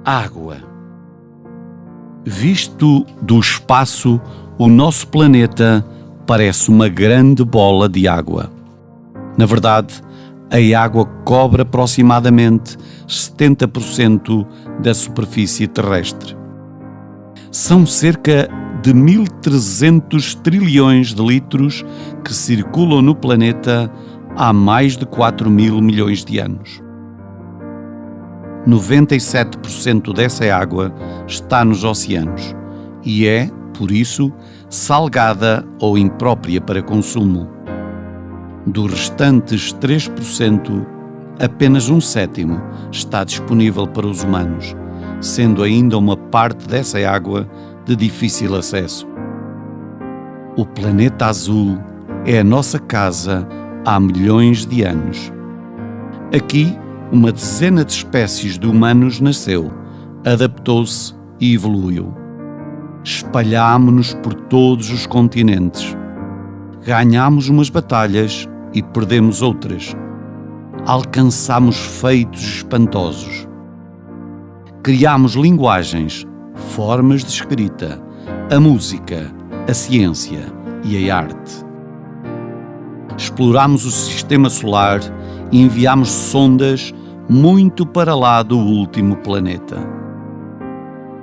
Água. Visto do espaço, o nosso planeta parece uma grande bola de água. Na verdade, a água cobre aproximadamente 70% da superfície terrestre. São cerca de 1.300 trilhões de litros que circulam no planeta há mais de 4.000 milhões de anos. 97% dessa água está nos oceanos e é, por isso, salgada ou imprópria para consumo. Dos restantes 3%, apenas 1/7 está disponível para os humanos, sendo ainda uma parte dessa água de difícil acesso. O planeta azul é a nossa casa há milhões de anos. Aqui, uma dezena de espécies de humanos nasceu, adaptou-se e evoluiu. Espalhámo-nos por todos os continentes. Ganhámos umas batalhas e perdemos outras. Alcançámos feitos espantosos. Criámos linguagens, formas de escrita, a música, a ciência e a arte. Explorámos o sistema solar e enviámos sondas muito para lá do último planeta.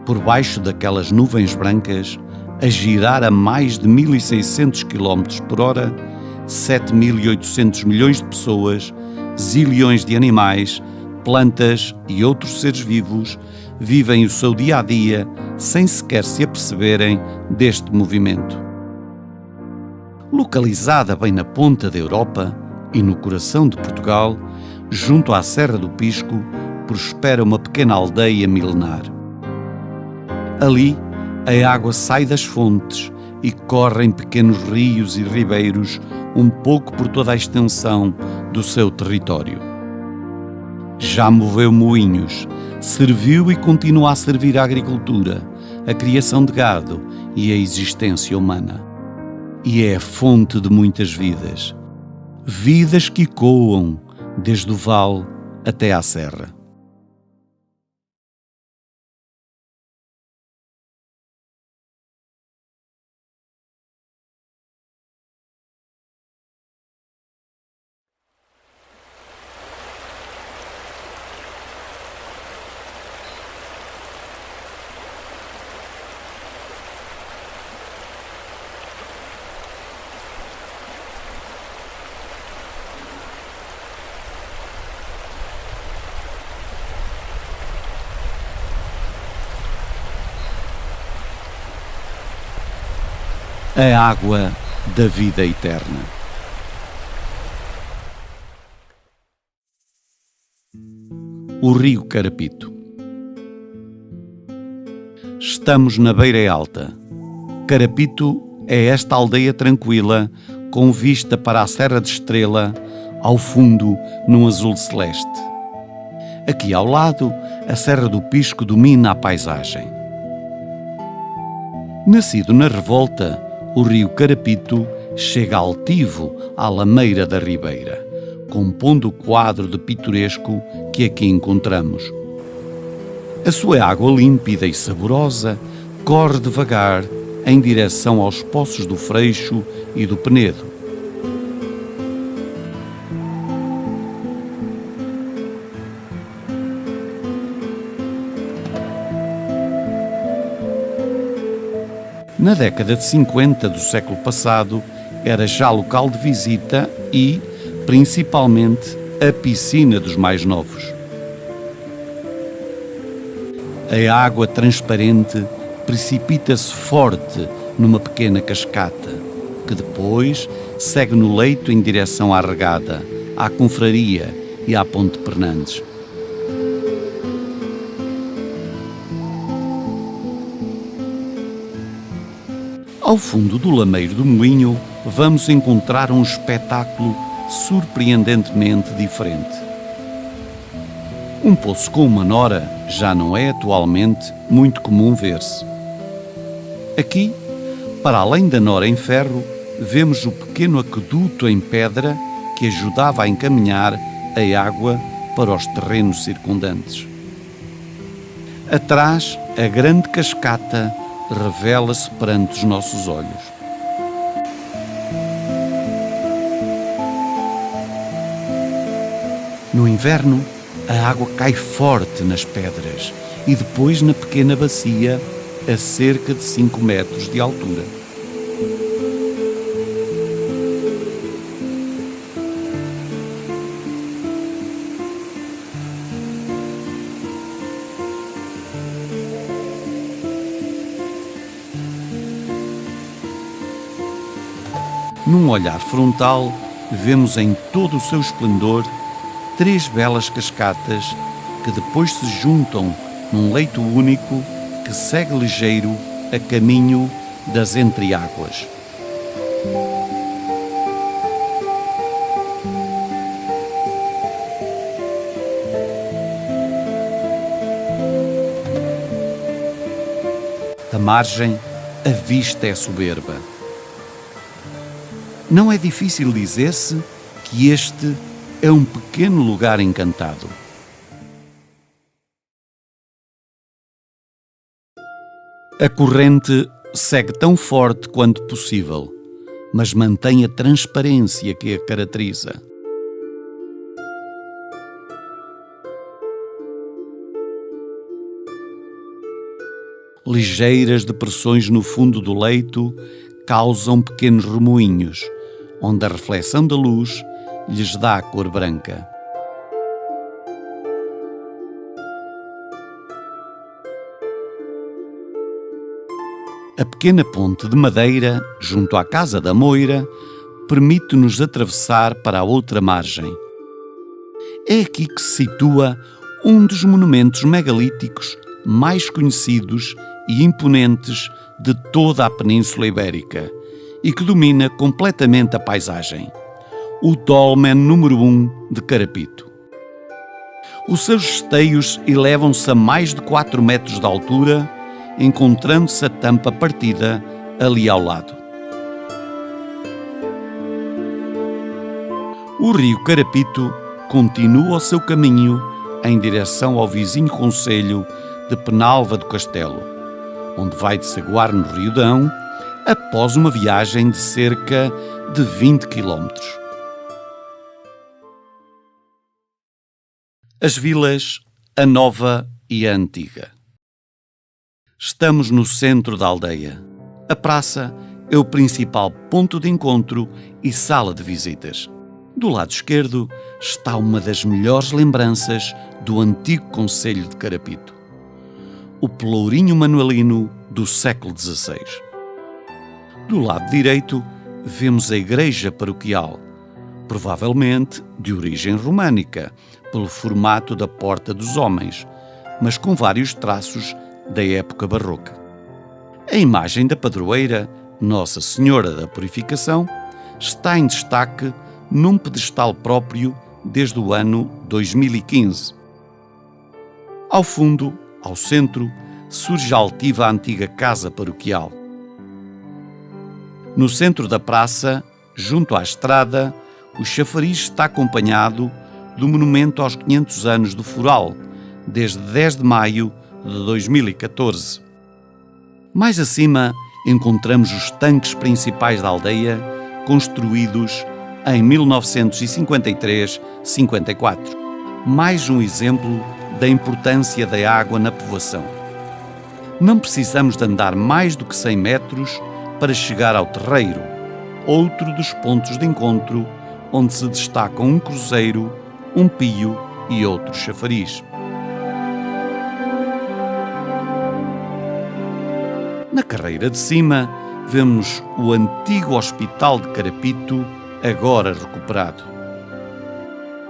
Por baixo daquelas nuvens brancas, a girar a mais de 1.600 km por hora, 7.800 milhões de pessoas, zilhões de animais, plantas e outros seres vivos vivem o seu dia-a-dia sem sequer se aperceberem deste movimento. Localizada bem na ponta da Europa e no coração de Portugal, junto à Serra do Pisco, prospera uma pequena aldeia milenar. Ali, a água sai das fontes e corre em pequenos rios e ribeiros um pouco por toda a extensão do seu território. Já moveu moinhos, serviu e continua a servir a agricultura, a criação de gado e a existência humana. E é a fonte de muitas vidas. Vidas que ecoam desde o vale até à serra. A água da vida eterna. O rio Carapito. Estamos na Beira Alta. Carapito é esta aldeia tranquila, com vista para a Serra de Estrela, ao fundo num azul celeste. Aqui ao lado, a Serra do Pisco domina a paisagem. Nascido na revolta, o rio Carapito chega altivo à lameira da ribeira, compondo o quadro de pitoresco que aqui encontramos. A sua água límpida e saborosa corre devagar em direção aos poços do Freixo e do Penedo. Na década de 50 do século passado, era já local de visita e, principalmente, a piscina dos mais novos. A água transparente precipita-se forte numa pequena cascata, que depois segue no leito em direção à Regada, à Confraria e à Ponte Pernandes. Ao fundo do lameiro do moinho, vamos encontrar um espetáculo surpreendentemente diferente. Um poço com uma nora já não é atualmente muito comum ver-se. Aqui, para além da nora em ferro, vemos o pequeno aqueduto em pedra que ajudava a encaminhar a água para os terrenos circundantes. Atrás, a grande cascata revela-se perante os nossos olhos. No inverno, a água cai forte nas pedras e depois na pequena bacia a cerca de 5 metros de altura. Num olhar frontal, vemos em todo o seu esplendor 3 belas cascatas que depois se juntam num leito único que segue ligeiro a caminho das entreáguas. Da margem, a vista é soberba. Não é difícil dizer-se que este é um pequeno lugar encantado. A corrente segue tão forte quanto possível, mas mantém a transparência que a caracteriza. Ligeiras depressões no fundo do leito causam pequenos remoinhos, onde a reflexão da luz lhes dá a cor branca. A pequena ponte de madeira, junto à Casa da Moira, permite-nos atravessar para a outra margem. É aqui que se situa um dos monumentos megalíticos mais conhecidos e imponentes de toda a Península Ibérica e que domina completamente a paisagem, o Dolmen número 1 de Carapito. Os seus esteios elevam-se a mais de 4 metros de altura, encontrando-se a tampa partida ali ao lado. O rio Carapito continua o seu caminho em direção ao vizinho concelho de Penalva do Castelo, onde vai desaguar no Rio Dão após uma viagem de cerca de 20 km. As vilas, a nova e a antiga. Estamos no centro da aldeia. A praça é o principal ponto de encontro e sala de visitas. Do lado esquerdo está uma das melhores lembranças do antigo concelho de Carapito, o Pelourinho Manuelino do século XVI. Do lado direito vemos a igreja paroquial, provavelmente de origem românica, pelo formato da Porta dos Homens, mas com vários traços da época barroca. A imagem da padroeira, Nossa Senhora da Purificação, está em destaque num pedestal próprio desde o ano 2015. Ao fundo, ao centro, surge altiva a antiga casa paroquial. No centro da praça, junto à estrada, o chafariz está acompanhado do monumento aos 500 anos do Foral, desde 10 de maio de 2014. Mais acima, encontramos os tanques principais da aldeia, construídos em 1953-54. Mais um exemplo da importância da água na povoação. Não precisamos de andar mais do que 100 metros para chegar ao terreiro, outro dos pontos de encontro onde se destacam um cruzeiro, um pio e outro chafariz. Na carreira de cima, vemos o antigo Hospital de Carapito, agora recuperado.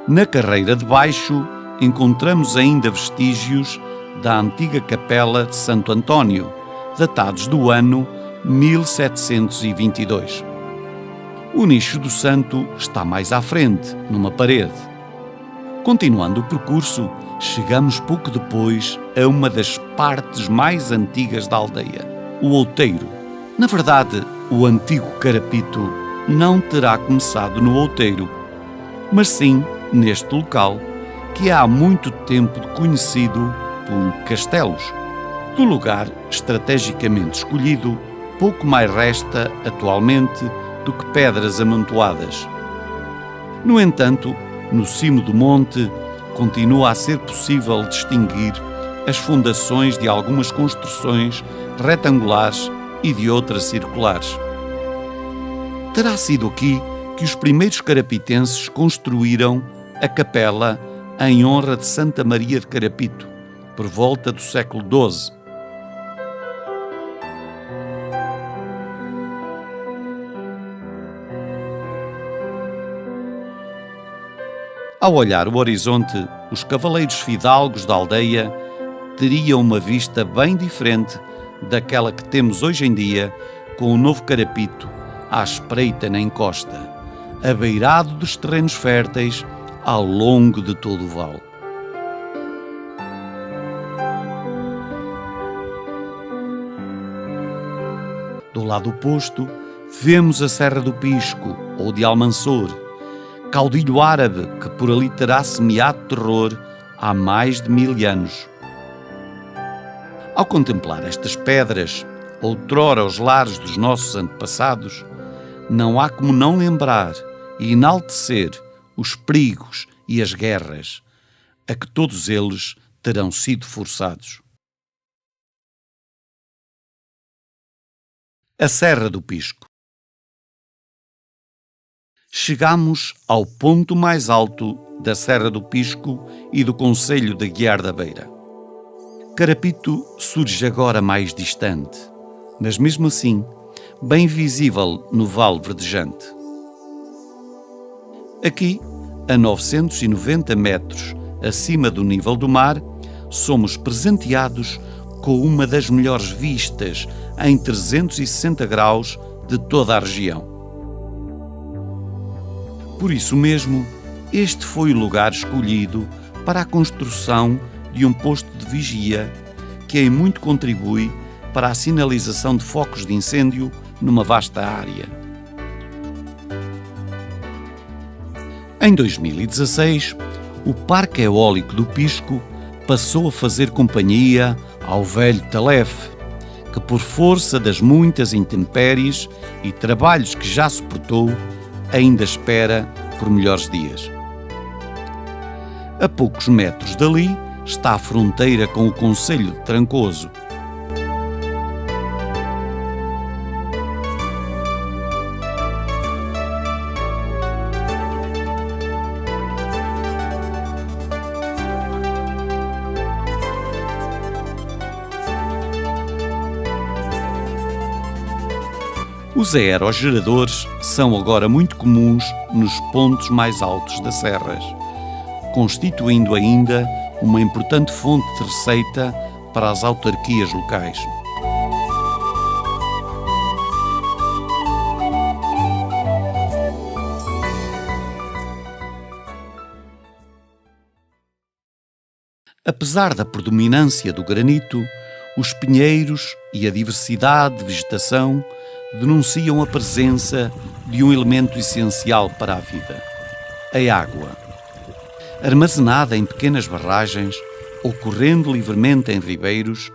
Na carreira de baixo, encontramos ainda vestígios da antiga capela de Santo António, datados do ano 1722. O nicho do santo está mais à frente, numa parede. Continuando o percurso, chegamos pouco depois a uma das partes mais antigas da aldeia, o outeiro. Na verdade, o antigo Carapito não terá começado no outeiro, mas sim neste local, que há muito tempo conhecido por Castelos. Do lugar estrategicamente escolhido, pouco mais resta atualmente do que pedras amontoadas. No entanto, no cimo do monte, continua a ser possível distinguir as fundações de algumas construções retangulares e de outras circulares. Terá sido aqui que os primeiros carapitenses construíram a capela em honra de Santa Maria de Carapito, por volta do século XII. Ao olhar o horizonte, os cavaleiros fidalgos da aldeia teriam uma vista bem diferente daquela que temos hoje em dia com o novo Carapito à espreita na encosta, abeirado dos terrenos férteis ao longo de todo o vale. Do lado oposto, vemos a Serra do Pisco, ou de Almansor, caudilho árabe que por ali terá semeado terror há mais de 1000 anos. Ao contemplar estas pedras, outrora os lares dos nossos antepassados, não há como não lembrar e enaltecer os perigos e as guerras a que todos eles terão sido forçados. A Serra do Pisco. Chegamos ao ponto mais alto da Serra do Pisco e do concelho de Guiar da Beira. Carapito surge agora mais distante, mas mesmo assim, bem visível no vale verdejante. Aqui, a 990 metros acima do nível do mar, somos presenteados com uma das melhores vistas em 360 graus de toda a região. Por isso mesmo, este foi o lugar escolhido para a construção de um posto de vigia que em muito contribui para a sinalização de focos de incêndio numa vasta área. Em 2016, o Parque Eólico do Pisco passou a fazer companhia ao velho Talef, que por força das muitas intempéries e trabalhos que já suportou, ainda espera por melhores dias. A poucos metros dali está a fronteira com o concelho de Trancoso. Os aerogeradores são agora muito comuns nos pontos mais altos das serras, constituindo ainda uma importante fonte de receita para as autarquias locais. Apesar da predominância do granito, os pinheiros e a diversidade de vegetação denunciam a presença de um elemento essencial para a vida: a água. Armazenada em pequenas barragens ou correndo livremente em ribeiros,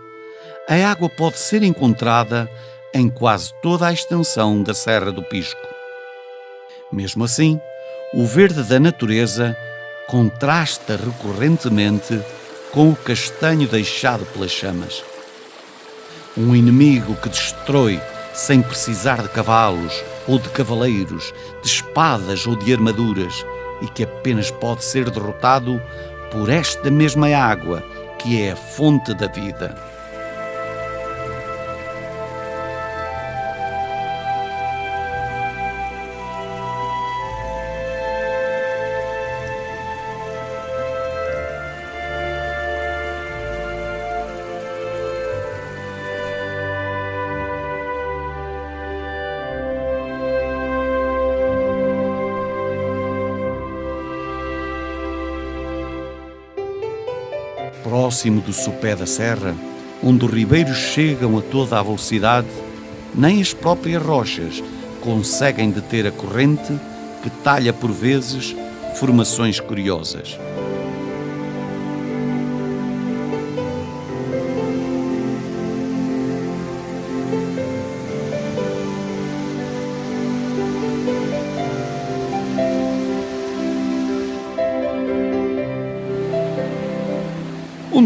a água pode ser encontrada em quase toda a extensão da Serra do Pisco. Mesmo assim, o verde da natureza contrasta recorrentemente com o castanho deixado pelas chamas. Um inimigo que destrói sem precisar de cavalos ou de cavaleiros, de espadas ou de armaduras, e que apenas pode ser derrotado por esta mesma água, que é a fonte da vida. Próximo do sopé da serra, onde os ribeiros chegam a toda a velocidade, nem as próprias rochas conseguem deter a corrente que talha por vezes formações curiosas.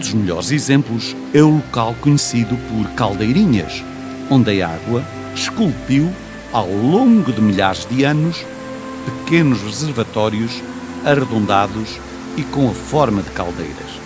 dos melhores exemplos é o local conhecido por Caldeirinhas, onde a água esculpiu, ao longo de milhares de anos, pequenos reservatórios arredondados e com a forma de caldeiras.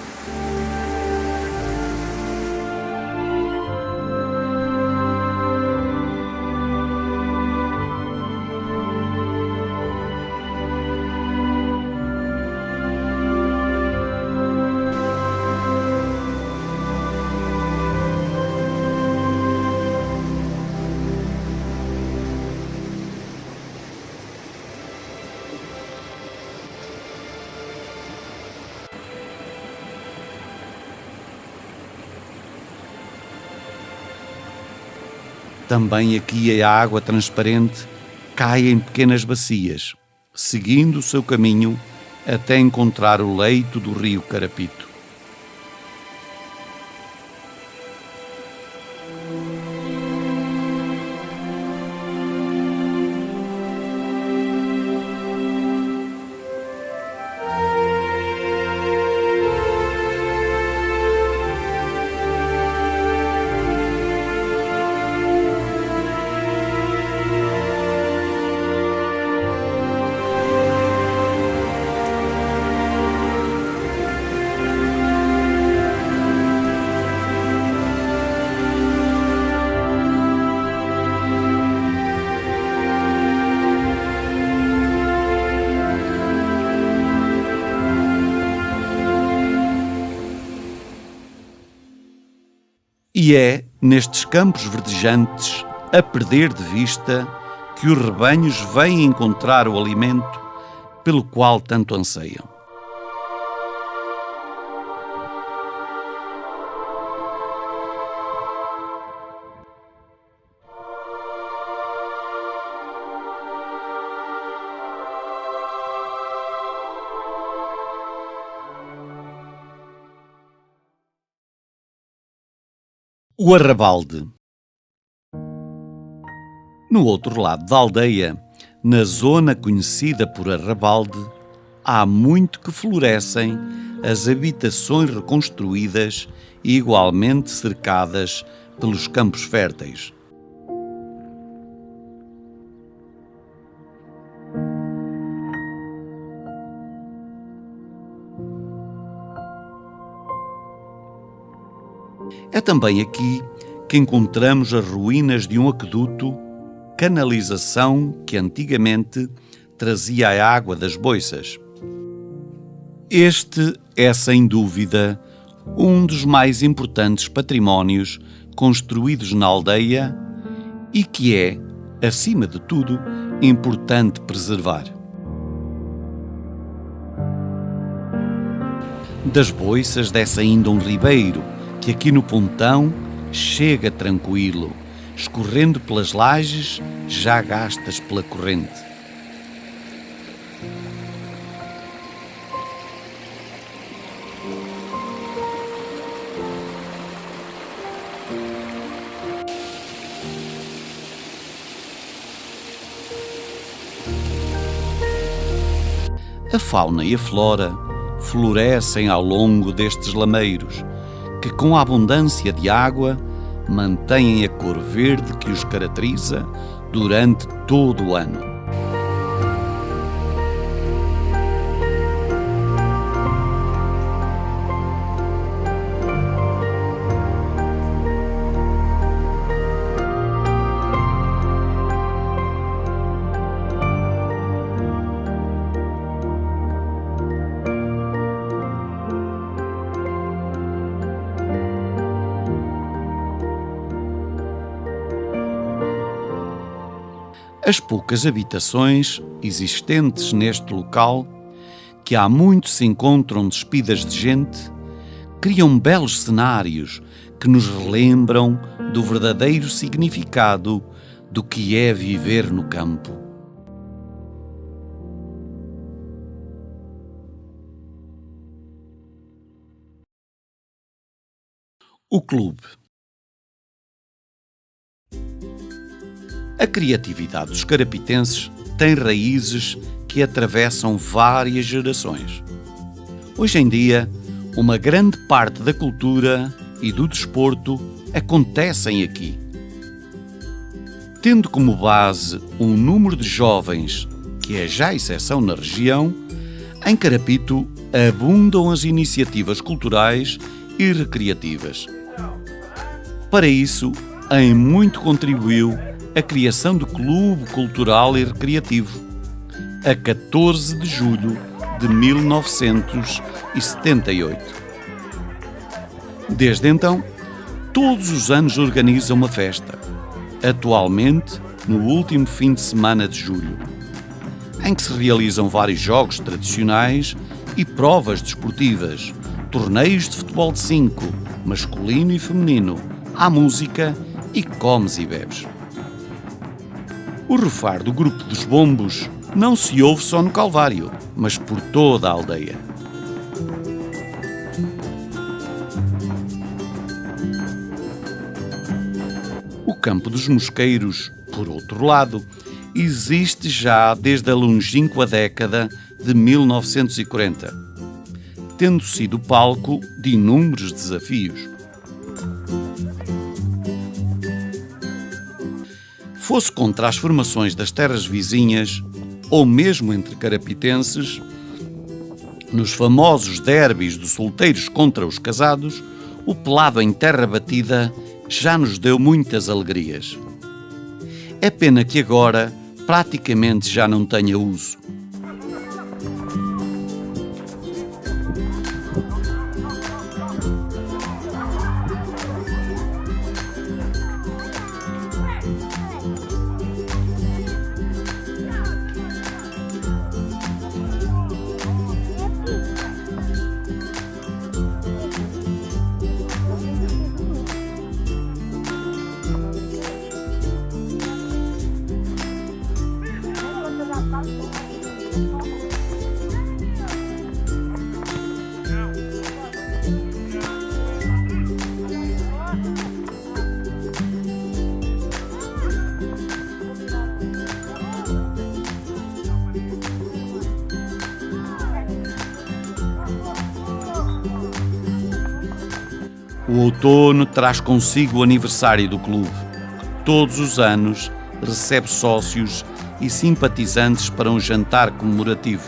Também aqui a água transparente cai em pequenas bacias, seguindo o seu caminho até encontrar o leito do rio Carapito. E é nestes campos verdejantes, a perder de vista, que os rebanhos vêm encontrar o alimento pelo qual tanto anseiam. O arrabalde. No outro lado da aldeia, na zona conhecida por arrabalde, há muito que florescem as habitações reconstruídas e igualmente cercadas pelos campos férteis. É também aqui que encontramos as ruínas de um aqueduto, canalização que antigamente trazia a água das boiças. Este é, sem dúvida, um dos mais importantes patrimónios construídos na aldeia e que é, acima de tudo, importante preservar. Das boiças desce ainda um ribeiro, que aqui no pontão chega tranquilo, escorrendo pelas lajes já gastas pela corrente. A fauna e a flora florescem ao longo destes lameiros, que com a abundância de água mantêm a cor verde que os caracteriza durante todo o ano. As poucas habitações existentes neste local, que há muito se encontram despidas de gente, criam belos cenários que nos relembram do verdadeiro significado do que é viver no campo. O clube. A criatividade dos carapitenses tem raízes que atravessam várias gerações. Hoje em dia, Uma grande parte da cultura e do desporto acontecem aqui. Tendo como base um número de jovens que é já exceção na região, em Carapito abundam as iniciativas culturais e recreativas. Para isso, em muito contribuiu a criação do Clube Cultural e Recreativo, a 14 de julho de 1978. Desde então, todos os anos organiza uma festa, atualmente no último fim de semana de julho, em que se realizam vários jogos tradicionais e provas desportivas, torneios de futebol de 5, masculino e feminino, há música e comes e bebes. O rufar do Grupo dos Bombos não se ouve só no Calvário, mas por toda a aldeia. O Campo dos Mosqueiros, por outro lado, existe já desde a longínqua década de 1940, tendo sido palco de inúmeros desafios. Fosse contra as formações das terras vizinhas, ou mesmo entre carapitenses, nos famosos derbys dos solteiros contra os casados, o pelado em terra batida já nos deu muitas alegrias. É pena que agora praticamente já não tenha uso. O outono traz consigo o aniversário do clube. Todos os anos recebe sócios e simpatizantes para um jantar comemorativo.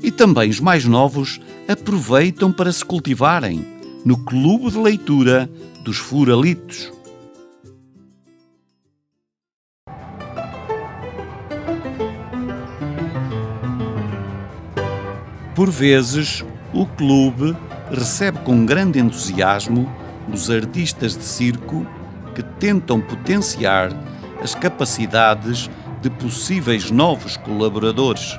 E também os mais novos aproveitam para se cultivarem no Clube de Leitura dos Furalitos. Por vezes, o clube recebe com grande entusiasmo os artistas de circo que tentam potenciar as capacidades de possíveis novos colaboradores.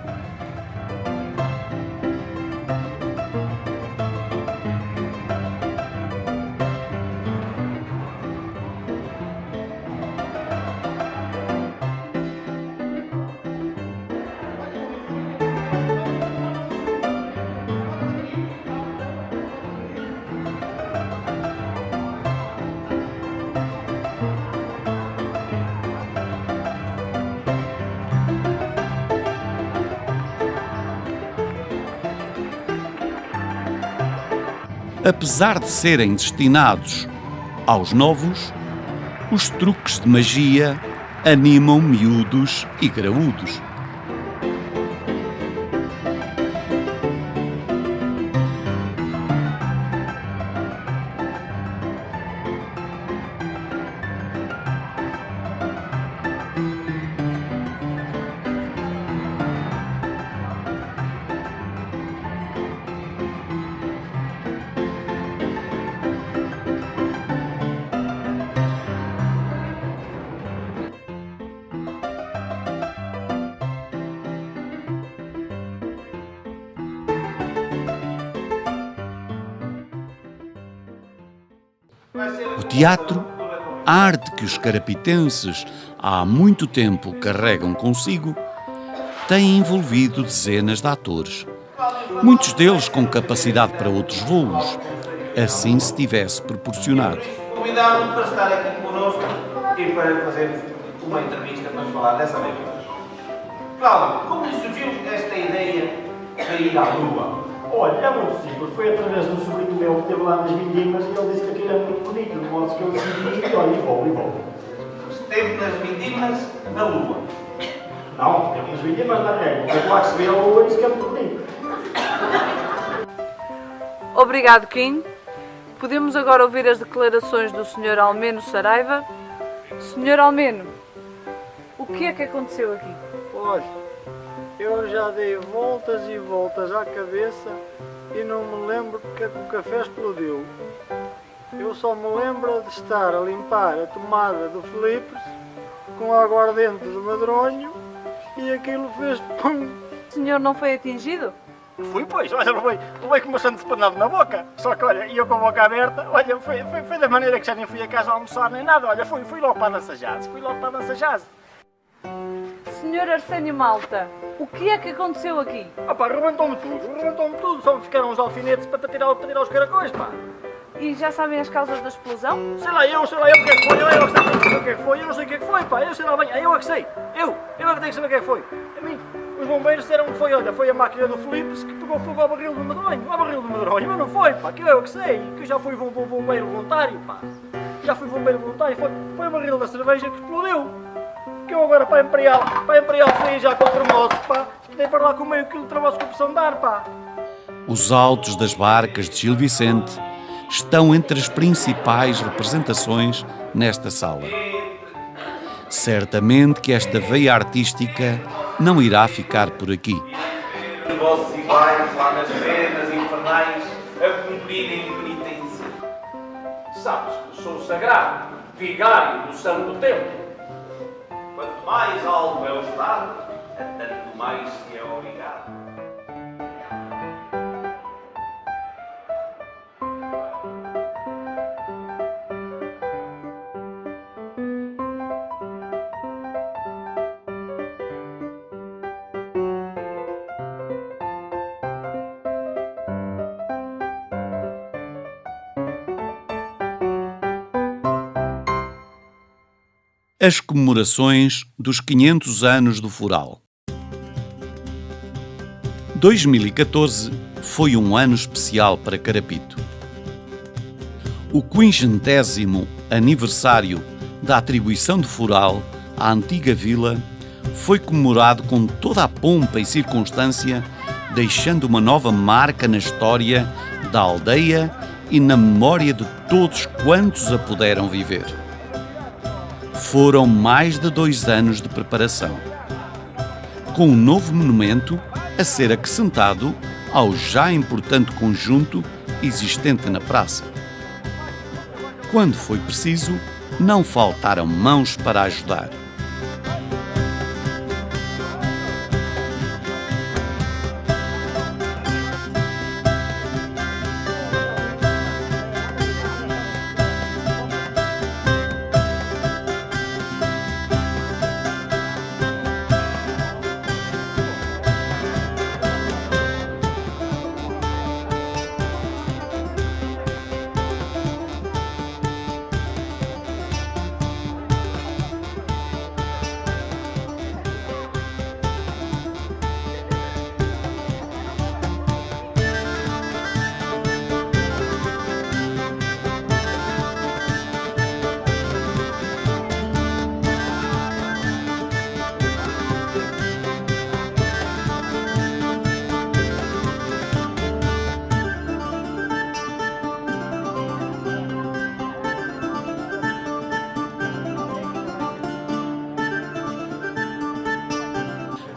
Apesar de serem destinados aos novos, os truques de magia animam miúdos e graúdos. O teatro, a arte que os carapitenses há muito tempo carregam consigo, tem envolvido dezenas de atores, muitos deles com capacidade para outros voos, assim se tivesse proporcionado. Convidámos para estar aqui connosco e para fazer uma entrevista para falar dessa aventura. Cláudio, como lhe surgiu esta ideia de ir à Lua? Olha, é muito simples. Foi através de um sobrinho meu que esteve lá nas vindimas e ele disse que aquilo é muito bonito. De modo que eu decidi, olha, e vou. Esteve nas vindimas da Lua. Não, esteve nas vindimas da régua. É lá que se vê a lua e isso que é muito bonito. Obrigado, Kim. Podemos agora ouvir as declarações do Sr. Almeno Saraiva. Sr. Almeno, o que é que aconteceu aqui? Olha, eu já dei voltas e voltas à cabeça e não me lembro porque é que o café explodiu. Eu só me lembro de estar a limpar a tomada do Philips com a aguardente do medronho e aquilo fez pum. O senhor não foi atingido? Fui, pois, olha, levei com bastante espanado na boca. Só que, olha, eu com a boca aberta, olha, foi da maneira que já nem fui a casa almoçar nem nada. Olha, fui logo para a dança jazz, Sr. Arsénio Malta, o que é que aconteceu aqui? Ah pá, rebentou-me tudo, só me ficaram uns alfinetes para tirar os caracóis, pá. E já sabem as causas da explosão? Sei lá eu o que é que foi, eu é que tenho que saber o que é que foi, eu não sei o que é que foi, pá, eu sei lá bem, eu é que sei, eu é que tenho que saber o que é que foi. A mim, os bombeiros disseram que foi, olha, foi a máquina do Philips que pegou fogo ao barril do medronho, mas não foi, pá, que eu é que sei, que eu já fui bombeiro voluntário, pá. Foi o barril da cerveja que explodiu. Que eu agora para Imperial fui já com o termoço, pá, dei para lá com meio quilo de termoço com pressão de ar, pá. Os autos das barcas de Gil Vicente estão entre as principais representações nesta sala. Certamente que esta veia artística não irá ficar por aqui. Os vossos iguais lá nas penas infernais a cumprirem penitência. Sabes que sou sagrado, vigário do Santo Templo. Quanto mais alto é o Estado, tanto mais se é obrigado. As comemorações dos 500 anos do Foral. 2014 foi um ano especial para Carapito. O 50º aniversário da atribuição de Foral à antiga vila foi comemorado com toda a pompa e circunstância, deixando uma nova marca na história da aldeia e na memória de todos quantos a puderam viver. Foram mais de 2 anos de preparação, com um novo monumento a ser acrescentado ao já importante conjunto existente na praça. Quando foi preciso, não faltaram mãos para ajudar.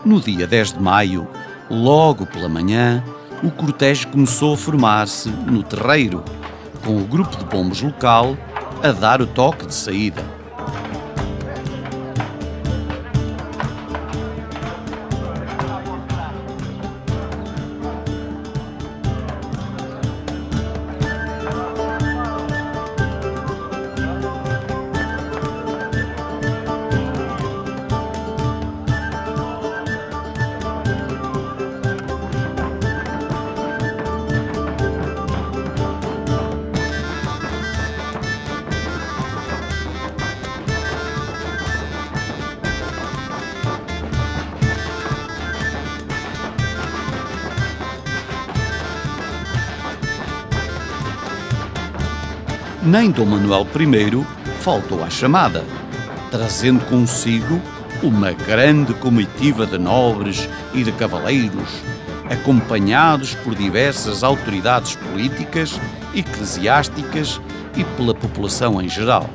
No dia 10 de maio, logo pela manhã, o cortejo começou a formar-se no terreiro, com o grupo de bombos local a dar o toque de saída. Nem Dom Manuel I faltou à chamada, trazendo consigo uma grande comitiva de nobres e de cavaleiros, acompanhados por diversas autoridades políticas, eclesiásticas e pela população em geral.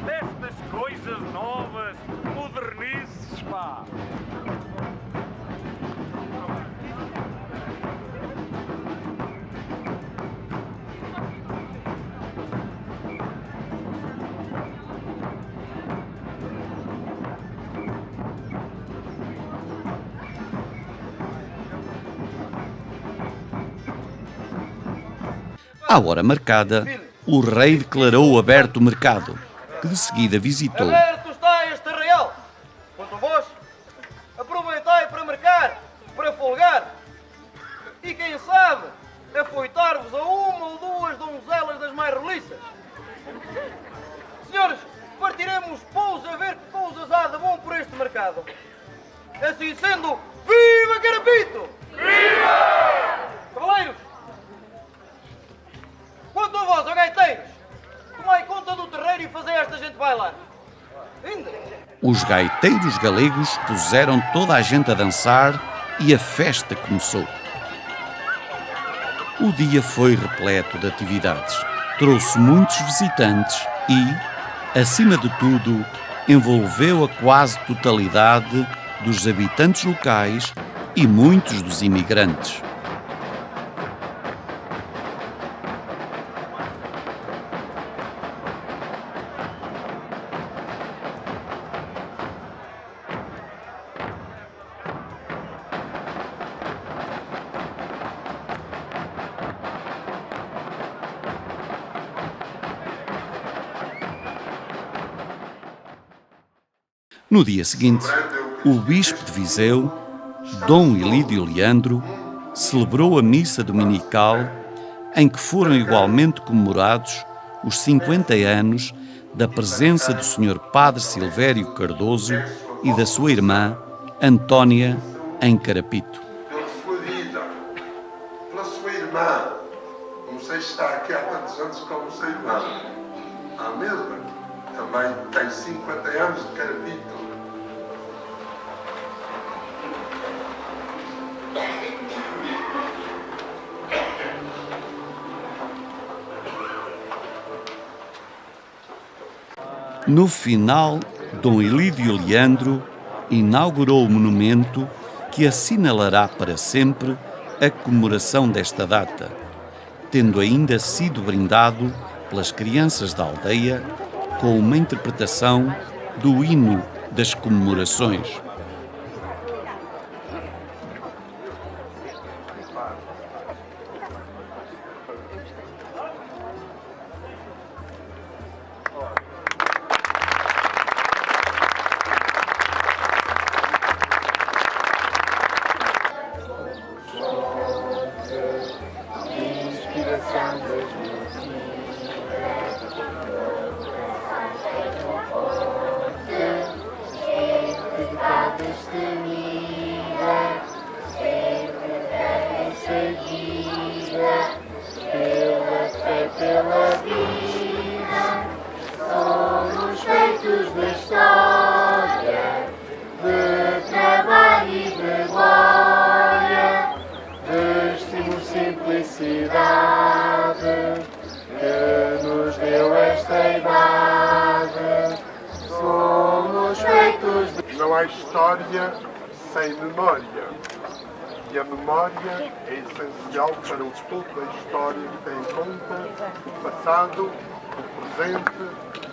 Destas coisas novas, modernices, pá! À hora marcada, o rei declarou aberto o mercado, que de seguida visitou. Aberto está este arraial. Quanto a vós, aproveitai para mercar, para folgar. E quem sabe, afoitar-vos a uma ou duas donzelas das mais roliças. Senhores, partiremos pouso a ver que coisas há de bom por este mercado. Assim sendo, viva Carapito! Viva! Cavaleiros! Quanto a vós, ó gaiteiros, tomai conta do terreiro e fazei esta gente bailar. Ainda. Os gaiteiros galegos puseram toda a gente a dançar e a festa começou. O dia foi repleto de atividades, trouxe muitos visitantes e, acima de tudo, envolveu a quase totalidade dos habitantes locais e muitos dos imigrantes. No dia seguinte, o bispo de Viseu, Dom Ilídio Leandro, celebrou a missa dominical em que foram igualmente comemorados os 50 anos da presença do Sr. Padre Silvério Cardoso e da sua irmã Antónia em Carapito. Pela sua vida, pela sua irmã, não sei se está aqui há tantos anos como sua irmã, a mesma, também tem 50 anos de Carapito. No final, Dom Ilídio Leandro inaugurou o monumento que assinalará para sempre a comemoração desta data, tendo ainda sido brindado pelas crianças da aldeia com uma interpretação do hino das comemorações. não há história sem memória. E a memória é essencial para o todo da história que tem em conta o passado, o presente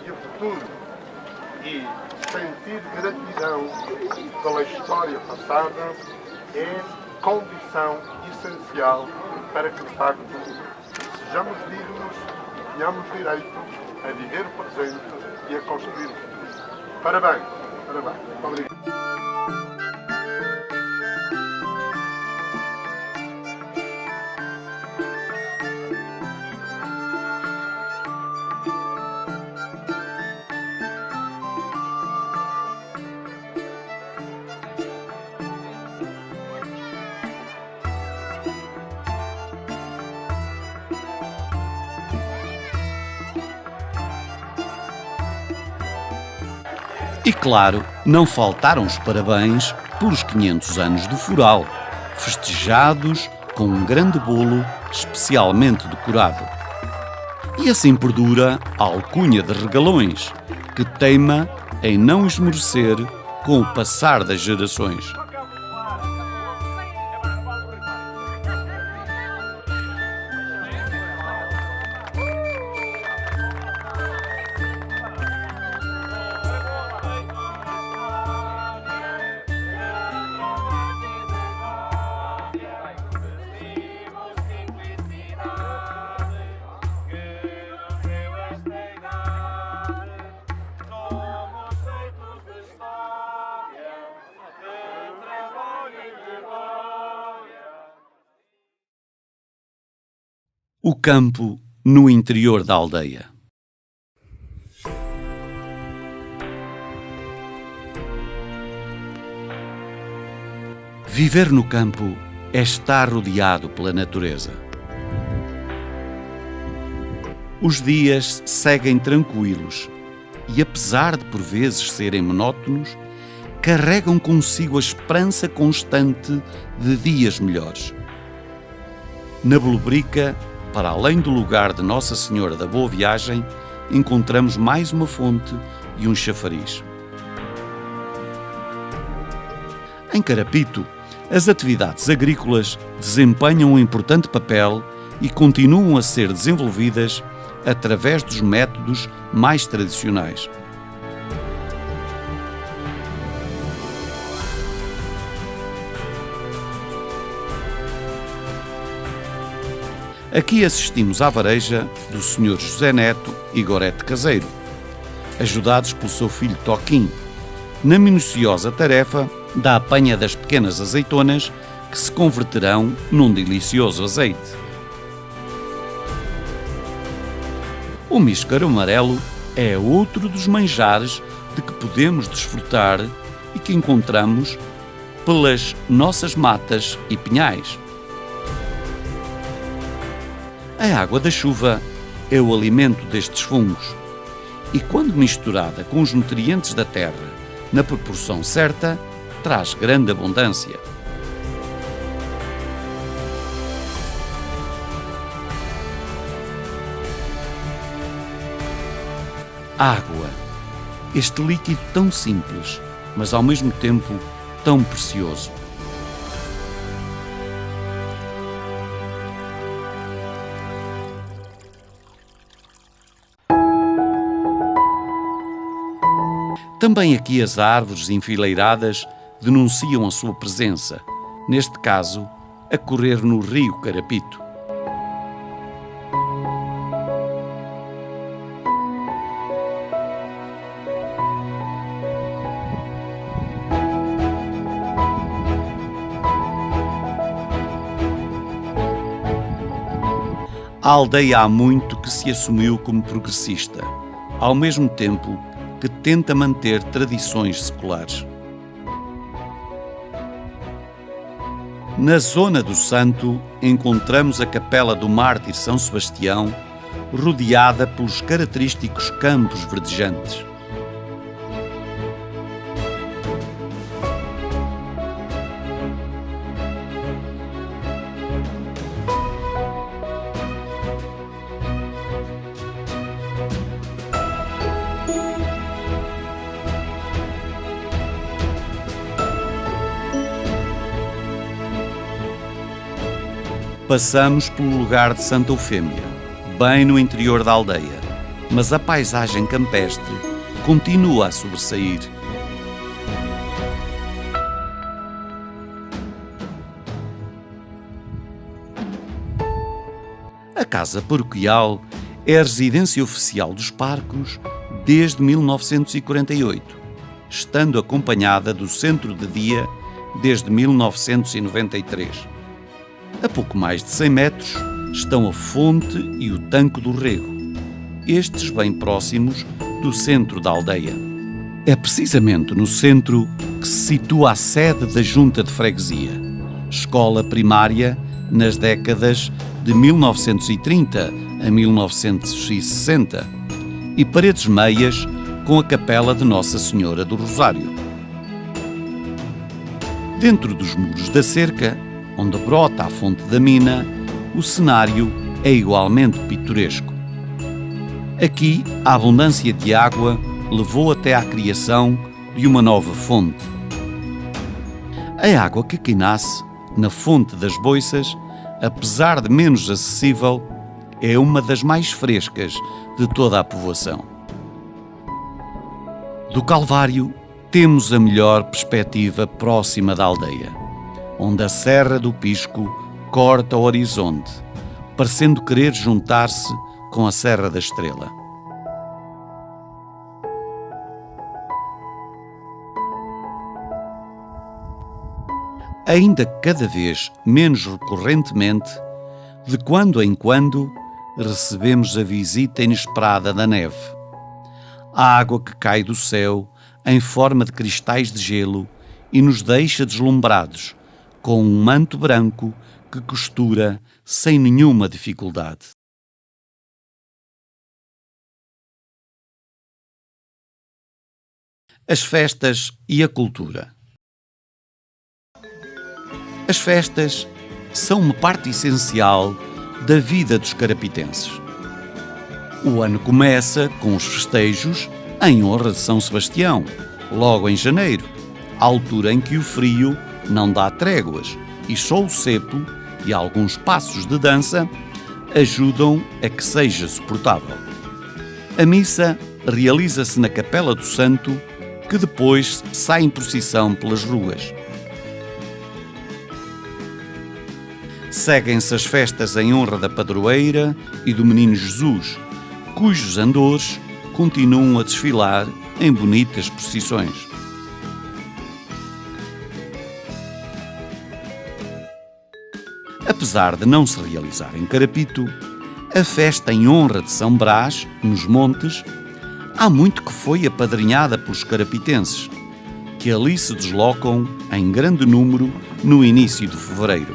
e o futuro. E sentir gratidão pela história passada é condição essencial para que, de facto, sejamos dignos e tenhamos direito a viver o presente e a construir o futuro. Parabéns, parabéns. Muito obrigado. E claro, não faltaram os parabéns pelos 500 anos do Foral, festejados com um grande bolo especialmente decorado. E assim perdura a alcunha de Regalões, que teima em não esmorecer com o passar das gerações. O campo no interior da aldeia. Viver no campo é estar rodeado pela natureza. Os dias seguem tranquilos e, apesar de por vezes serem monótonos, carregam consigo a esperança constante de dias melhores. Na Bolobrica, para além do lugar de Nossa Senhora da Boa Viagem, encontramos mais uma fonte e um chafariz. Em Carapito, as atividades agrícolas desempenham um importante papel e continuam a ser desenvolvidas através dos métodos mais tradicionais. Aqui assistimos à vareja do Sr. José Neto e Gorete Caseiro, ajudados pelo seu filho Toquim, na minuciosa tarefa da apanha das pequenas azeitonas que se converterão num delicioso azeite. O míscaro amarelo é outro dos manjares de que podemos desfrutar e que encontramos pelas nossas matas e pinhais. A água da chuva é o alimento destes fungos e, quando misturada com os nutrientes da terra na proporção certa, traz grande abundância. Água, este líquido tão simples, mas ao mesmo tempo tão precioso. Também aqui as árvores enfileiradas denunciam a sua presença, neste caso, a correr no rio Carapito. A aldeia há muito que se assumiu como progressista, ao mesmo tempo que tenta manter tradições seculares. Na zona do Santo, encontramos a Capela do Mártir São Sebastião, rodeada pelos característicos campos verdejantes. Passamos pelo lugar de Santa Eufêmia, bem no interior da aldeia, mas a paisagem campestre continua a sobressair. A Casa Paroquial é a residência oficial dos Parcos desde 1948, estando acompanhada do Centro de Dia desde 1993. A pouco mais de 100 metros estão a fonte e o tanque do rego, estes bem próximos do centro da aldeia. É precisamente no centro que se situa a sede da Junta de Freguesia, escola primária nas décadas de 1930 a 1960, e paredes meias com a capela de Nossa Senhora do Rosário. Dentro dos muros da cerca, onde brota a fonte da mina, o cenário é igualmente pitoresco. Aqui, a abundância de água levou até à criação de uma nova fonte. A água que aqui nasce, na fonte das Boiças, apesar de menos acessível, é uma das mais frescas de toda a povoação. Do Calvário, temos a melhor perspectiva próxima da aldeia, onde a Serra do Pisco corta o horizonte, parecendo querer juntar-se com a Serra da Estrela. Ainda cada vez menos recorrentemente, de quando em quando, recebemos a visita inesperada da neve. A água que cai do céu em forma de cristais de gelo e nos deixa deslumbrados, com um manto branco que costura sem nenhuma dificuldade. As festas e a cultura. As festas são uma parte essencial da vida dos carapitenses. O ano começa com os festejos em honra de São Sebastião, logo em janeiro, à altura em que o frio não dá tréguas e só o cepo e alguns passos de dança ajudam a que seja suportável. A missa realiza-se na Capela do Santo, que depois sai em procissão pelas ruas. Seguem-se as festas em honra da padroeira e do Menino Jesus, cujos andores continuam a desfilar em bonitas procissões. Apesar de não se realizar em Carapito, a festa em honra de São Brás, nos Montes, há muito que foi apadrinhada pelos carapitenses, que ali se deslocam em grande número no início de fevereiro.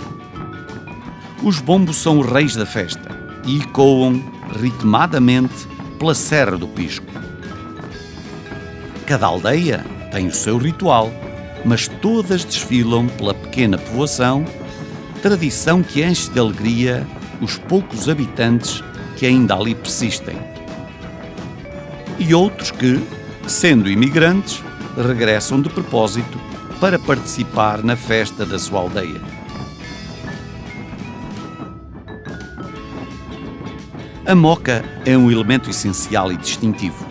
Os bombos são os reis da festa e ecoam ritmadamente pela Serra do Pisco. Cada aldeia tem o seu ritual, mas todas desfilam pela pequena povoação, tradição que enche de alegria os poucos habitantes que ainda ali persistem. E outros que, sendo imigrantes, regressam de propósito para participar na festa da sua aldeia. A moca é um elemento essencial e distintivo,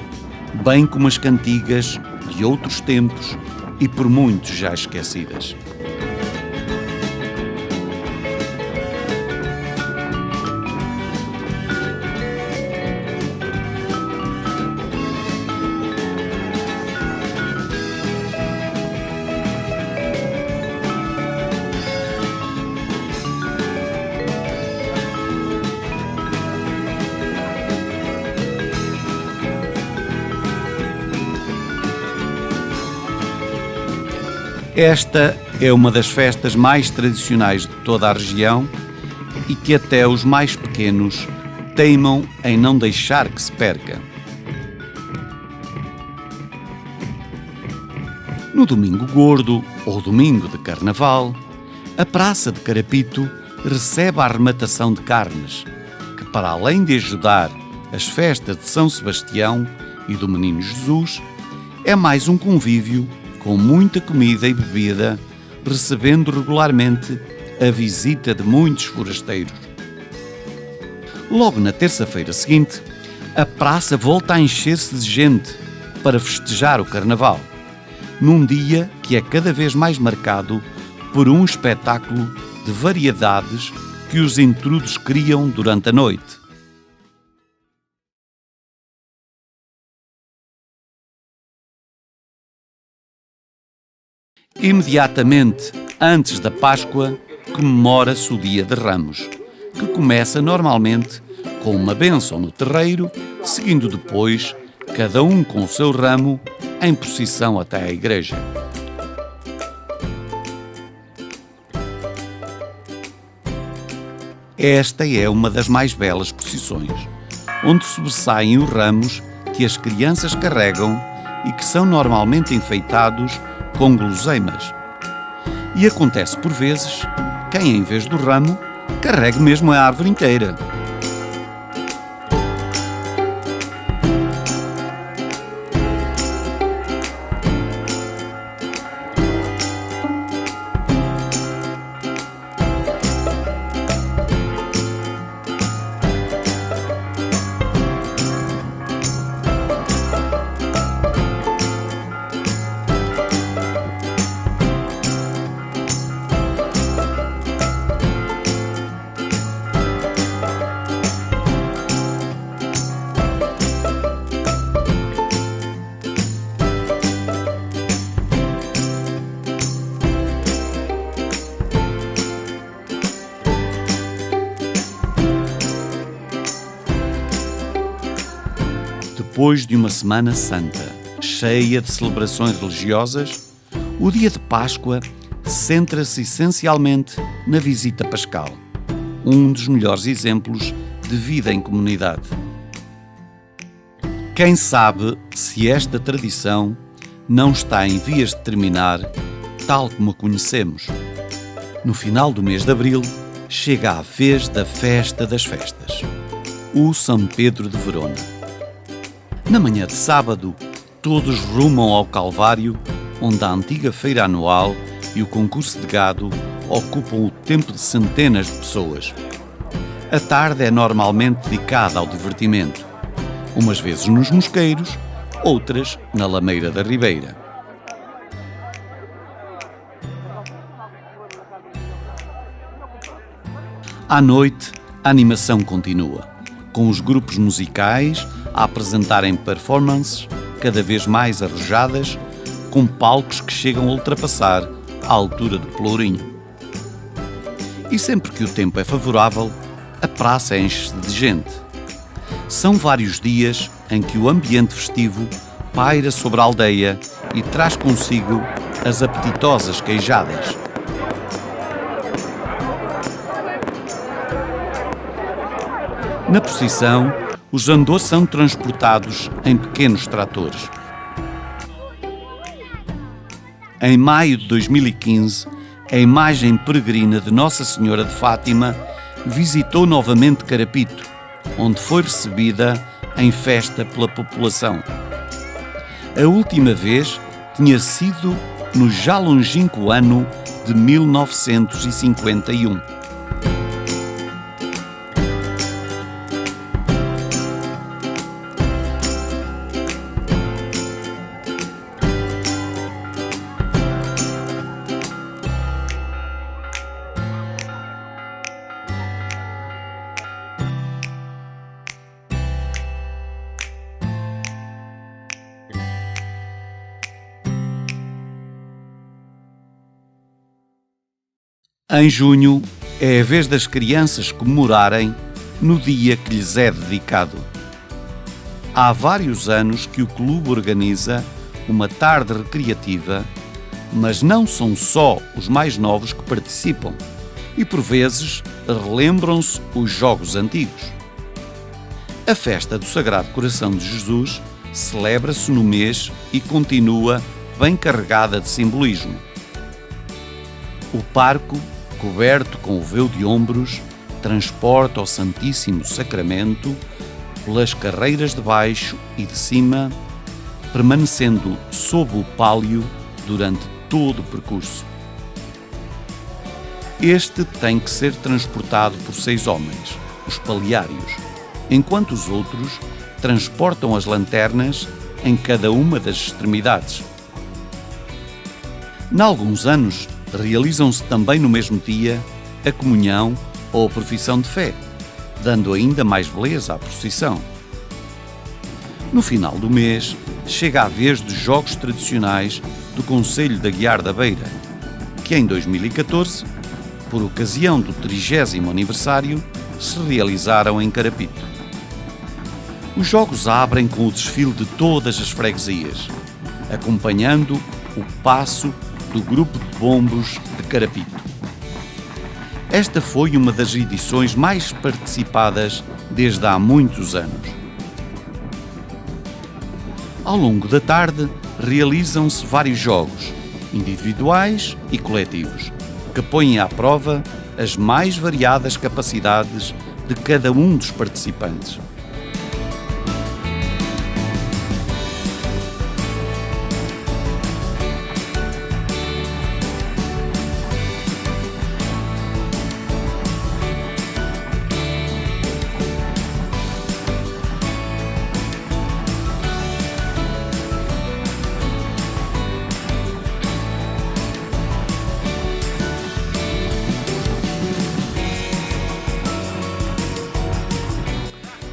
bem como as cantigas de outros tempos e por muitos já esquecidas. Esta é uma das festas mais tradicionais de toda a região e que até os mais pequenos teimam em não deixar que se perca. No Domingo Gordo ou Domingo de Carnaval, a Praça de Carapito recebe a arrematação de carnes, que para além de ajudar as festas de São Sebastião e do Menino Jesus, é mais um convívio com muita comida e bebida, recebendo regularmente a visita de muitos forasteiros. Logo na terça-feira seguinte, a praça volta a encher-se de gente para festejar o Carnaval, num dia que é cada vez mais marcado por um espetáculo de variedades que os intrudos criam durante a noite. Imediatamente antes da Páscoa, comemora-se o Dia de Ramos, que começa normalmente com uma bênção no terreiro, seguindo depois, cada um com o seu ramo, em procissão até à igreja. Esta é uma das mais belas procissões, onde sobressaem os ramos que as crianças carregam e que são normalmente enfeitados com guloseimas. E acontece por vezes quem, em vez do ramo, carregue mesmo a árvore inteira. Depois de uma Semana Santa, cheia de celebrações religiosas, o dia de Páscoa centra-se essencialmente na visita pascal, um dos melhores exemplos de vida em comunidade. Quem sabe se esta tradição não está em vias de terminar, tal como a conhecemos. No final do mês de abril, chega a vez da festa das festas, o São Pedro de Verona. Na manhã de sábado, todos rumam ao Calvário, onde a antiga feira anual e o concurso de gado ocupam o tempo de centenas de pessoas. A tarde é normalmente dedicada ao divertimento, umas vezes nos mosqueiros, outras na lameira da Ribeira. À noite, a animação continua, com os grupos musicais a apresentarem performances cada vez mais arrojadas, com palcos que chegam a ultrapassar a altura do Pelourinho. E sempre que o tempo é favorável, a praça enche-se de gente. São vários dias em que o ambiente festivo paira sobre a aldeia e traz consigo as apetitosas queijadas. Na procissão, os andores são transportados em pequenos tratores. Em maio de 2015, a imagem peregrina de Nossa Senhora de Fátima visitou novamente Carapito, onde foi recebida em festa pela população. A última vez tinha sido no já longínquo ano de 1951. Em junho, é a vez das crianças comemorarem no dia que lhes é dedicado. Há vários anos que o clube organiza uma tarde recreativa, mas não são só os mais novos que participam e, por vezes, relembram-se os jogos antigos. A festa do Sagrado Coração de Jesus celebra-se no mês e continua bem carregada de simbolismo. O parco, coberto com o véu de ombros, transporta o Santíssimo Sacramento pelas carreiras de baixo e de cima, permanecendo sob o pálio durante todo o percurso. Este tem que ser transportado por 6 homens, os paliários, enquanto os outros transportam as lanternas em cada uma das extremidades. Em alguns anos, realizam-se também no mesmo dia a comunhão ou a profissão de fé, dando ainda mais beleza à procissão. No final do mês, chega a vez dos jogos tradicionais do Concelho de Aguiar da Beira, que em 2014, por ocasião do 30º aniversário, se realizaram em Carapito. Os jogos abrem com o desfile de todas as freguesias, acompanhando o passo do Grupo de Bombos de Carapito. Esta foi uma das edições mais participadas desde há muitos anos. Ao longo da tarde, realizam-se vários jogos, individuais e coletivos, que põem à prova as mais variadas capacidades de cada um dos participantes.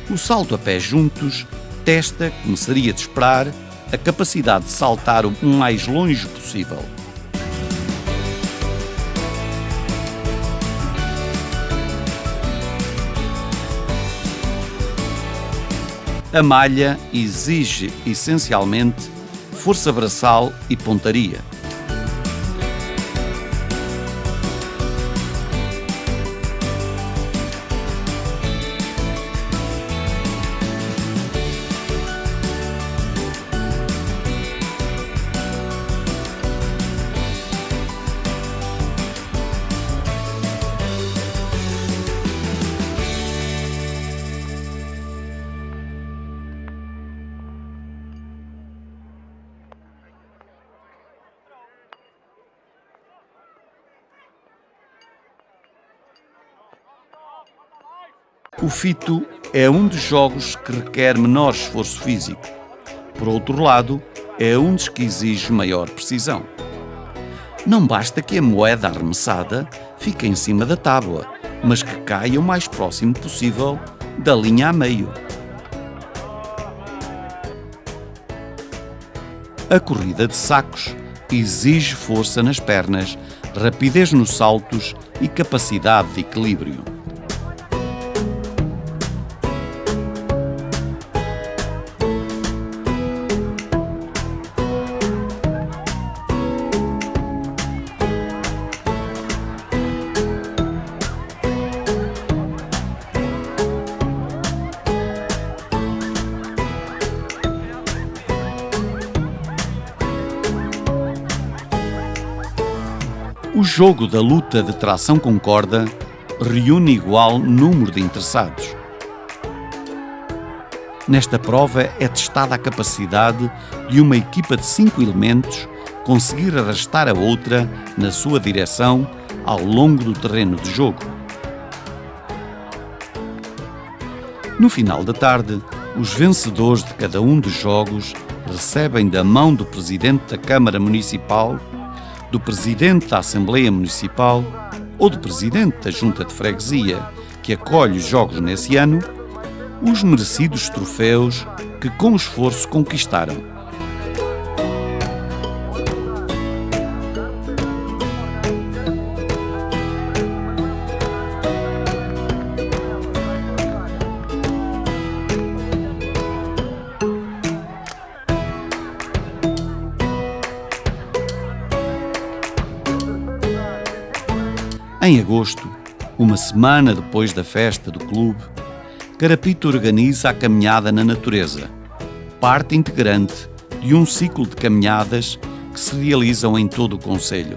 O salto a pé juntos testa, como seria de esperar, a capacidade de saltar o mais longe possível. A malha exige essencialmente força braçal e pontaria. O fito é um dos jogos que requer menor esforço físico. Por outro lado, é um dos que exige maior precisão. Não basta que a moeda arremessada fique em cima da tábua, mas que caia o mais próximo possível da linha a meio. A corrida de sacos exige força nas pernas, rapidez nos saltos e capacidade de equilíbrio. O jogo da luta de tração com corda reúne igual número de interessados. Nesta prova é testada a capacidade de uma equipa de 5 elementos conseguir arrastar a outra na sua direção ao longo do terreno de jogo. No final da tarde, os vencedores de cada um dos jogos recebem da mão do Presidente da Câmara Municipal, do Presidente da Assembleia Municipal ou do Presidente da Junta de Freguesia, que acolhe os jogos nesse ano, os merecidos troféus que com esforço conquistaram. Em agosto, uma semana depois da festa do clube, Carapito organiza a caminhada na natureza, parte integrante de um ciclo de caminhadas que se realizam em todo o concelho.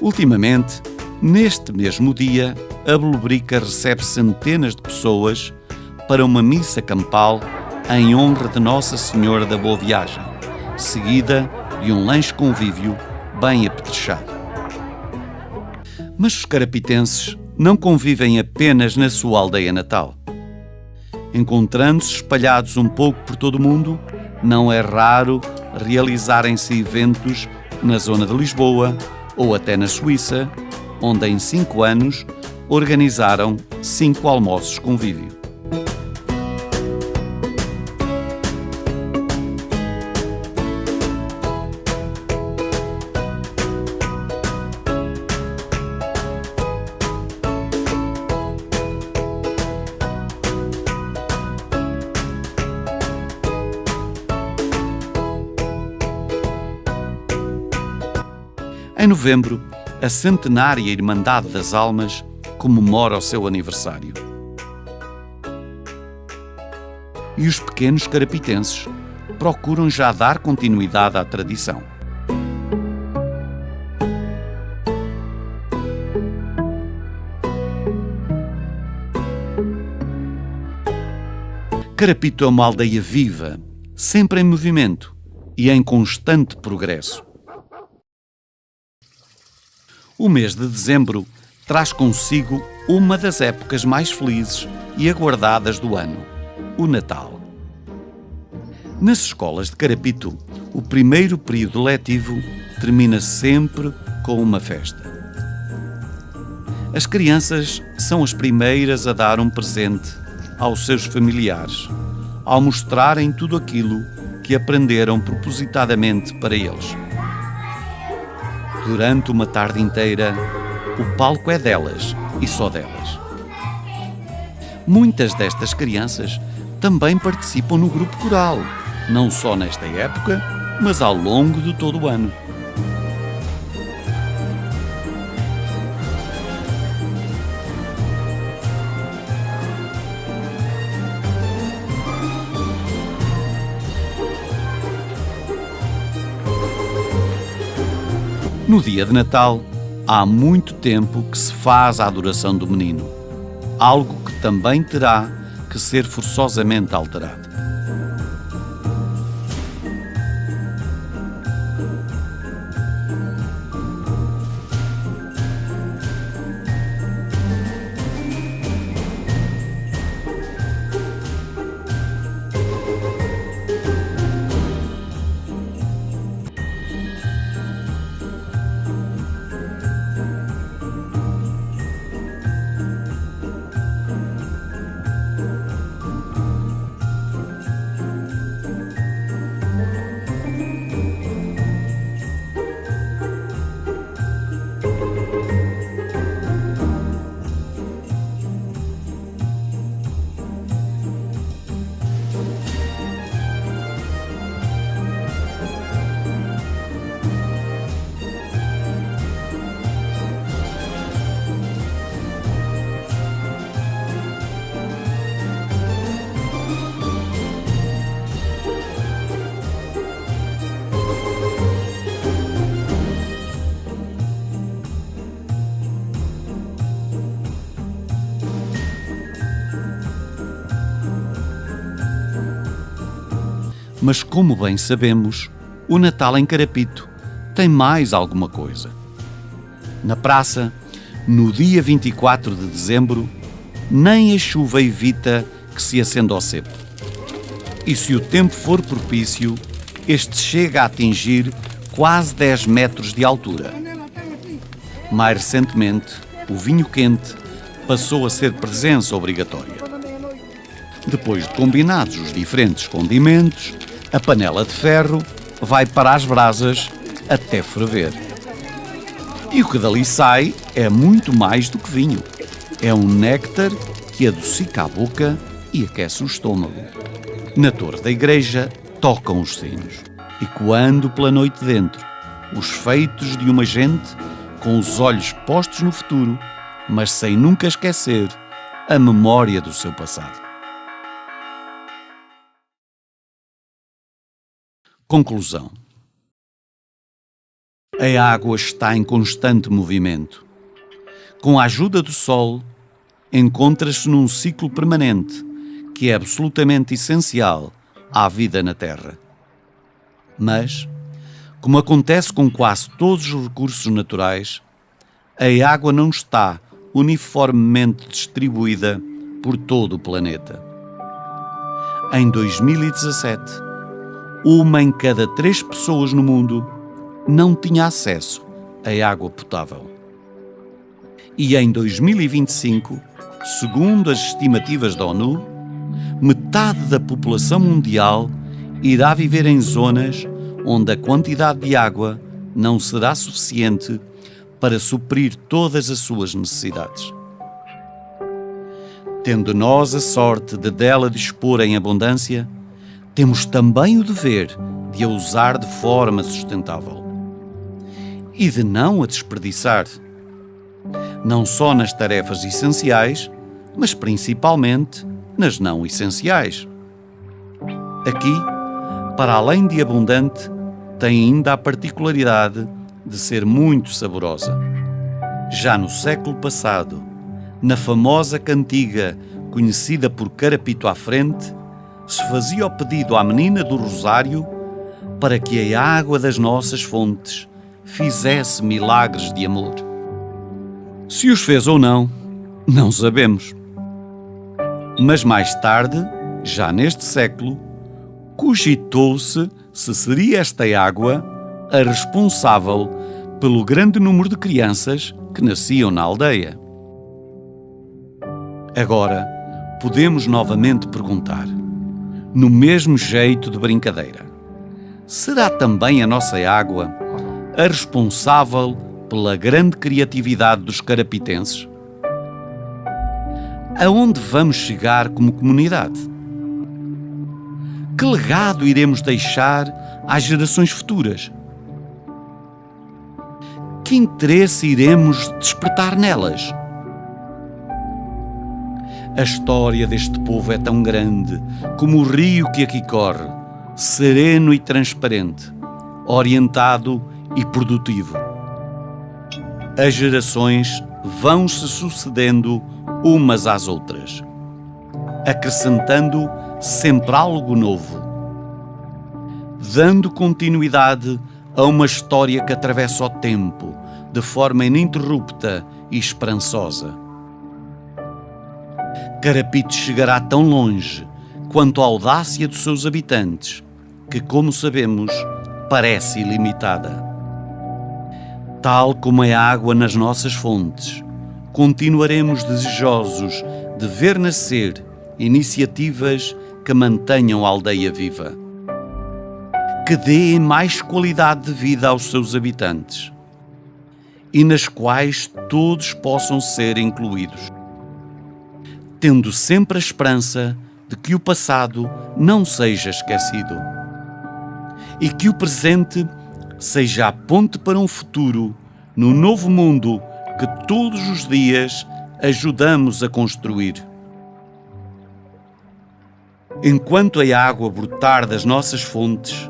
Ultimamente, neste mesmo dia, a Belebrica recebe centenas de pessoas para uma missa campal em honra de Nossa Senhora da Boa Viagem, seguida de um lanche convívio bem apetrechado. Mas os carapitenses não convivem apenas na sua aldeia natal. Encontrando-se espalhados um pouco por todo o mundo, não é raro realizarem-se eventos na zona de Lisboa ou até na Suíça, onde em 5 anos organizaram 5 almoços convívio. Em novembro, a centenária Irmandade das Almas comemora o seu aniversário. E os pequenos carapitenses procuram já dar continuidade à tradição. Carapito é uma aldeia viva, sempre em movimento e em constante progresso. O mês de dezembro traz consigo uma das épocas mais felizes e aguardadas do ano, o Natal. Nas escolas de Carapito, o primeiro período letivo termina sempre com uma festa. As crianças são as primeiras a dar um presente aos seus familiares, ao mostrarem tudo aquilo que aprenderam propositadamente para eles. Durante uma tarde inteira, o palco é delas e só delas. Muitas destas crianças também participam no grupo coral, não só nesta época, mas ao longo de todo o ano. No dia de Natal, há muito tempo que se faz a adoração do menino, algo que também terá que ser forçosamente alterado. Mas como bem sabemos, o Natal em Carapito tem mais alguma coisa. Na praça, no dia 24 de dezembro, nem a chuva evita que se acenda o cepo. E se o tempo for propício, este chega a atingir quase 10 metros de altura. Mais recentemente, o vinho quente passou a ser presença obrigatória. Depois de combinados os diferentes condimentos, a panela de ferro vai para as brasas até ferver. E o que dali sai é muito mais do que vinho. É um néctar que adocica a boca e aquece o estômago. Na torre da igreja tocam os sinos, ecoando pela noite dentro, os feitos de uma gente com os olhos postos no futuro, mas sem nunca esquecer a memória do seu passado. Conclusão. A água está em constante movimento. Com a ajuda do Sol, encontra-se num ciclo permanente que é absolutamente essencial à vida na Terra. Mas, como acontece com quase todos os recursos naturais, a água não está uniformemente distribuída por todo o planeta. Em 2017, 1 em cada 3 pessoas no mundo não tinha acesso a água potável. E em 2025, segundo as estimativas da ONU, metade da população mundial irá viver em zonas onde a quantidade de água não será suficiente para suprir todas as suas necessidades. Tendo nós a sorte de dela dispor em abundância, temos também o dever de a usar de forma sustentável e de não a desperdiçar, não só nas tarefas essenciais, mas principalmente nas não essenciais. Aqui, para além de abundante, tem ainda a particularidade de ser muito saborosa. Já no século passado, na famosa cantiga conhecida por Carapito à Frente, se fazia o pedido à menina do Rosário para que a água das nossas fontes fizesse milagres de amor. Se os fez ou não, não sabemos. Mas mais tarde, já neste século, cogitou-se se seria esta água a responsável pelo grande número de crianças que nasciam na aldeia. Agora, podemos novamente perguntar, no mesmo jeito de brincadeira, será também a nossa água a responsável pela grande criatividade dos carapitenses? Aonde vamos chegar como comunidade? Que legado iremos deixar às gerações futuras? Que interesse iremos despertar nelas? A história deste povo é tão grande como o rio que aqui corre, sereno e transparente, orientado e produtivo. As gerações vão se sucedendo umas às outras, acrescentando sempre algo novo, dando continuidade a uma história que atravessa o tempo de forma ininterrupta e esperançosa. Carapito chegará tão longe quanto a audácia dos seus habitantes, que, como sabemos, parece ilimitada. Tal como a água nas nossas fontes, continuaremos desejosos de ver nascer iniciativas que mantenham a aldeia viva, que deem mais qualidade de vida aos seus habitantes e nas quais todos possam ser incluídos, tendo sempre a esperança de que o passado não seja esquecido e que o presente seja a ponte para um futuro no novo mundo que todos os dias ajudamos a construir. Enquanto a água brotar das nossas fontes,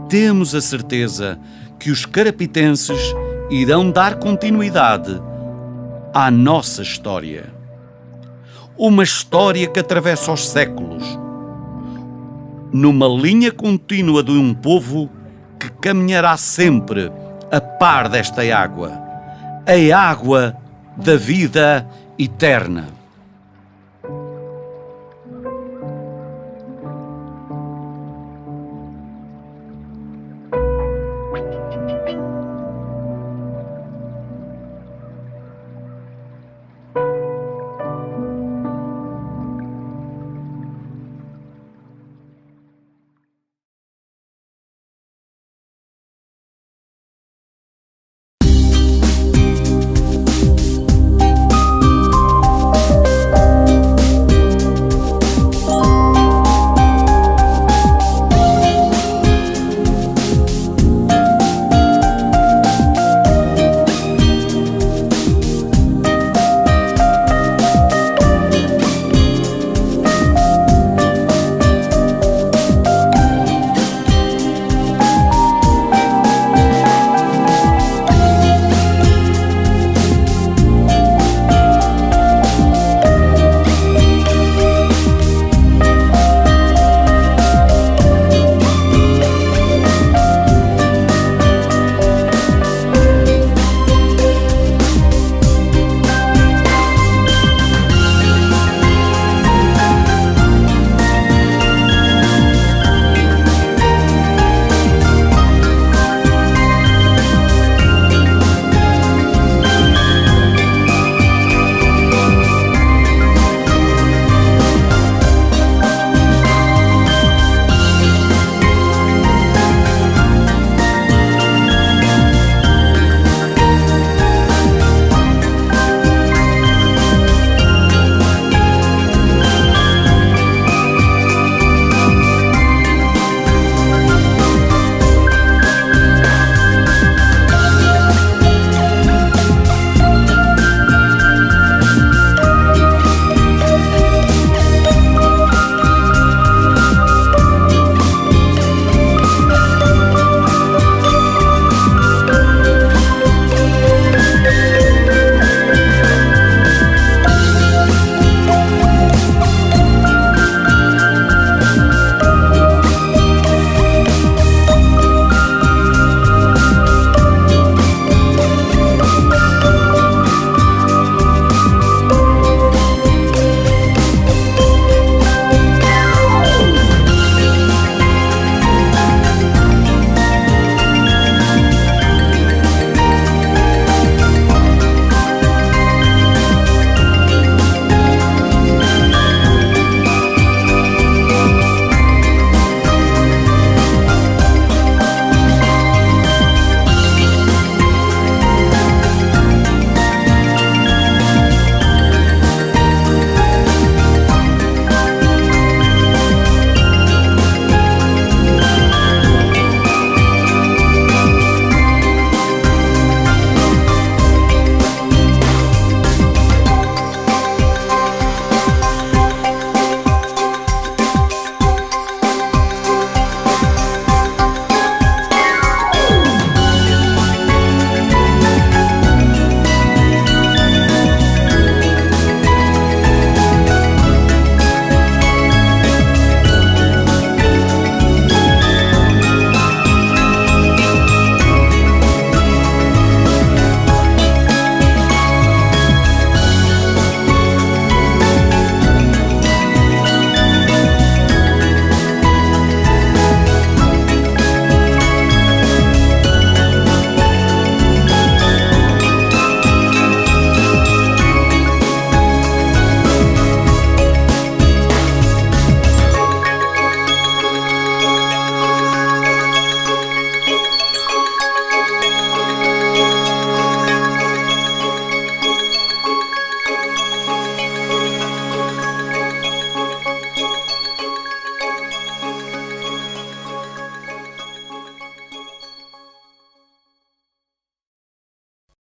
temos a certeza que os carapitenses irão dar continuidade à nossa história. Uma história que atravessa os séculos, numa linha contínua de um povo que caminhará sempre a par desta água, a água da vida eterna.